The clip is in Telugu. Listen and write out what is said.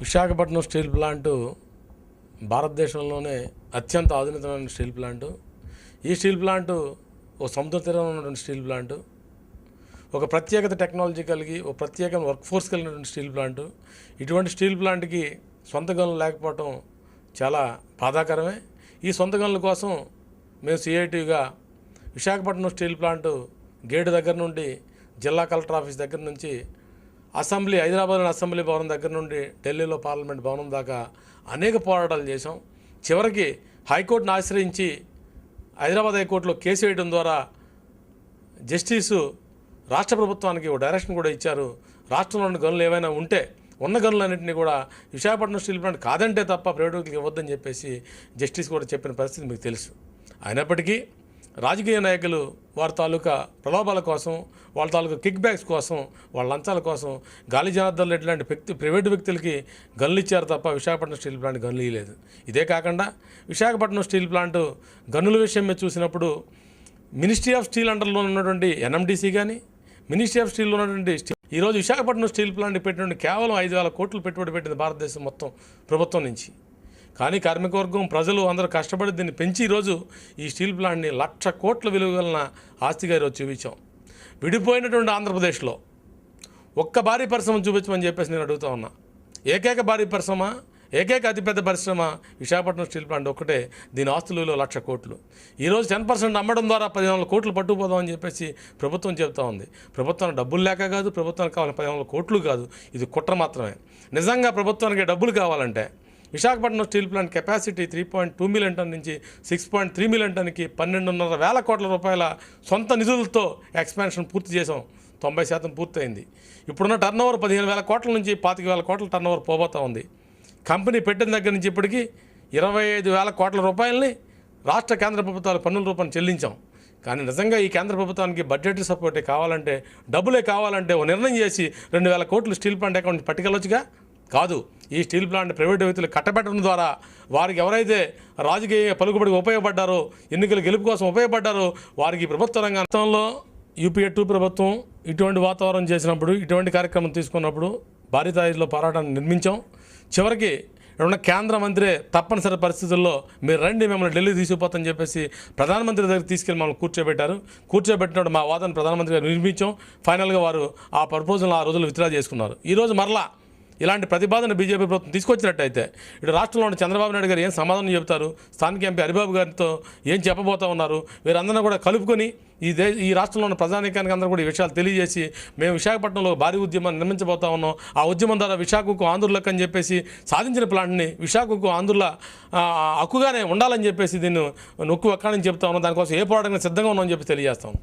విశాఖపట్నం స్టీల్ ప్లాంటు భారతదేశంలోనే అత్యంత ఆధునికమైన స్టీల్ ప్లాంటు. ఈ స్టీల్ ప్లాంటు ఒక సముద్ర తీరంలో ఉన్నటువంటి స్టీల్ ప్లాంటు, ఒక ప్రత్యేకత టెక్నాలజీ కలిగి ఒక ప్రత్యేక వర్క్ ఫోర్స్ కలిగినటువంటి స్టీల్ ప్లాంటు. ఇటువంటి స్టీల్ ప్లాంట్కి సొంత గనులు లేకపోవటం చాలా బాధాకరమే. ఈ సొంత గనుల కోసం మేము సిఐటిగా విశాఖపట్నం స్టీల్ ప్లాంటు గేటు దగ్గర నుండి జిల్లా కలెక్టర్ ఆఫీస్ దగ్గర నుంచి అసెంబ్లీ హైదరాబాద్లోని అసెంబ్లీ భవనం దగ్గర నుండి ఢిల్లీలో పార్లమెంట్ భవనం దాకా అనేక పోరాటాలు చేశాం. చివరికి హైకోర్టును ఆశ్రయించి హైదరాబాద్ హైకోర్టులో కేసు వేయడం ద్వారా జస్టిసు రాష్ట్ర ప్రభుత్వానికి ఒక డైరెక్షన్ కూడా ఇచ్చారు. రాష్ట్రంలోని గనులు ఏవైనా ఉంటే ఉన్న గనులన్నింటినీ కూడా విశాఖపట్నం స్టీల్ ప్లాంట్ కాదంటే తప్ప ప్రైవేట్ వ్యక్తులకు ఇవ్వద్దని చెప్పేసి జస్టిస్ కూడా చెప్పిన పరిస్థితి మీకు తెలుసు. అయినప్పటికీ రాజకీయ నాయకులు వారి తాలూకా ప్రలోభాల కోసం, వాళ్ళ తాలూకా కిక్ బ్యాక్స్ కోసం, వాళ్ళ లంచాల కోసం గాలి జనార్దన్ రెడ్డి లాంటి ప్రైవేటు వ్యక్తులకి గనులు ఇచ్చారు తప్ప విశాఖపట్నం స్టీల్ ప్లాంట్ గనులు ఇవ్వలేదు. ఇదే కాకుండా విశాఖపట్నం స్టీల్ ప్లాంట్ గనుల విషయం మీద చూసినప్పుడు మినిస్ట్రీ ఆఫ్ స్టీల్ అండర్లో ఉన్నటువంటి ఎన్ఎండిసి కానీ, మినిస్ట్రీ ఆఫ్ స్టీల్లో ఉన్నటువంటి ఈరోజు విశాఖపట్నం స్టీల్ ప్లాంట్ పెట్టినటువంటి కేవలం 5,000 కోట్లు పెట్టుబడి పెట్టింది భారతదేశం మొత్తం ప్రభుత్వం నుంచి. కానీ కార్మికవర్గం ప్రజలు అందరూ కష్టపడి దీన్ని పెంచి ఈరోజు ఈ స్టీల్ ప్లాంట్ని 1,00,000 కోట్ల విలువ కలిగిన ఆస్తిగా ఈరోజు చూపించాం. విడిపోయినటువంటి ఆంధ్రప్రదేశ్లో ఒక్క భారీ పరిశ్రమ చూపించమని చెప్పేసి నేను అడుగుతా ఉన్నా. ఏకైక భారీ పరిశ్రమ, ఏకైక అతిపెద్ద పరిశ్రమ విశాఖపట్నం స్టీల్ ప్లాంట్ ఒక్కటే. దీని ఆస్తులు 1,00,000 కోట్లు. ఈరోజు 10% అమ్మడం ద్వారా 14 కోట్లు పట్టుకుపోదామని చెప్పేసి ప్రభుత్వం చెబుతూ ఉంది. ప్రభుత్వానికి డబ్బులు లేక కాదు, ప్రభుత్వానికి కావాలని 14 కోట్లు కాదు, ఇది కుట్ర మాత్రమే. నిజంగా ప్రభుత్వానికి డబ్బులు కావాలంటే Visakhapatnam steel plant capacity 3.2 million ton నుంచి 6.3 మిలియన్ టన్కి 12,500 కోట్ల రూపాయల సొంత నిధులతో ఎక్స్పాన్షన్ పూర్తి చేసాం. 90% పూర్తయింది. ఇప్పుడున్న టర్నోవర్ 15,000 కోట్ల నుంచి 25,000 కోట్ల టర్నోవర్ పోబోతూ ఉంది. కంపెనీ పెట్టిన దగ్గర నుంచి ఇప్పటికీ 25,000 కోట్ల రూపాయలని రాష్ట్ర కేంద్ర ప్రభుత్వాలు పన్నుల రూపాయలు చెల్లించాం. కానీ నిజంగా ఈ కేంద్ర ప్రభుత్వానికి బడ్జెటరీ సపోర్టే కావాలంటే, డబ్బులే కావాలంటే ఓ నిర్ణయం చేసి 2,000 కోట్లు స్టీల్ ప్లాంట్ అకౌంట్ పట్టుకెళ్ళొచ్చుగా. కాదు, ఈ స్టీల్ ప్లాంట్ ప్రైవేట్ వ్యక్తులు కట్టబెట్టడం ద్వారా వారికి ఎవరైతే రాజకీయ పలుకుబడికి ఉపయోగపడ్డారో, ఎన్నికల గెలుపు కోసం ఉపయోగపడ్డారో వారికి ప్రభుత్వ రంగంలో యూపీఏ 2 ప్రభుత్వం ఇటువంటి వాతావరణం చేసినప్పుడు, ఇటువంటి కార్యక్రమం తీసుకున్నప్పుడు భారీ స్థాయిలో పోరాటాన్ని నిర్మించాం. చివరికి ఉన్న కేంద్ర మంత్రే తప్పనిసరి పరిస్థితుల్లో మీరు రండి, మిమ్మల్ని ఢిల్లీ తీసుకుపోతామని చెప్పేసి ప్రధానమంత్రి దగ్గరికి తీసుకెళ్ళి మమ్మల్ని కూర్చోబెట్టారు. కూర్చోబెట్టినప్పుడు మా వాదన ప్రధానమంత్రి గారు నిర్మించాం. ఫైనల్గా వారు ఆ ప్రపోజల్ని ఆ రోజులు విత్డ్రా చేసుకున్నారు. ఈరోజు మరలా ఇలాంటి ప్రతిపాదన బీజేపీ ప్రభుత్వం తీసుకొచ్చినట్టయితే ఇటు రాష్ట్రంలో ఉన్న చంద్రబాబు నాయుడు గారు ఏం సమాధానం చెబుతారు, స్థానిక ఎంపీ హరిబాబు గారితో ఏం చెప్పబోతా ఉన్నారు, వీరందరినీ కూడా కలుపుకొని ఈ రాష్ట్రంలో ఉన్న ప్రజానీకానికి అందరూ కూడా ఈ విషయాలు తెలియజేసి మేము విశాఖపట్నంలో భారీ ఉద్యమాన్ని నిర్మించబోతా ఉన్నాం. ఆ ఉద్యమం ద్వారా విశాఖకు ఆంధ్రులకు అని చెప్పేసి సాధించిన ప్లాంట్ని విశాఖకు ఆంధ్రుల హక్కుగానే ఉండాలని చెప్పేసి దీన్ని నొక్కు ఒక్కడని చెప్తా ఉన్నాం. దానికోసం ఏ పోరాటం సిద్ధంగా ఉన్నామని చెప్పి తెలియజేస్తాం.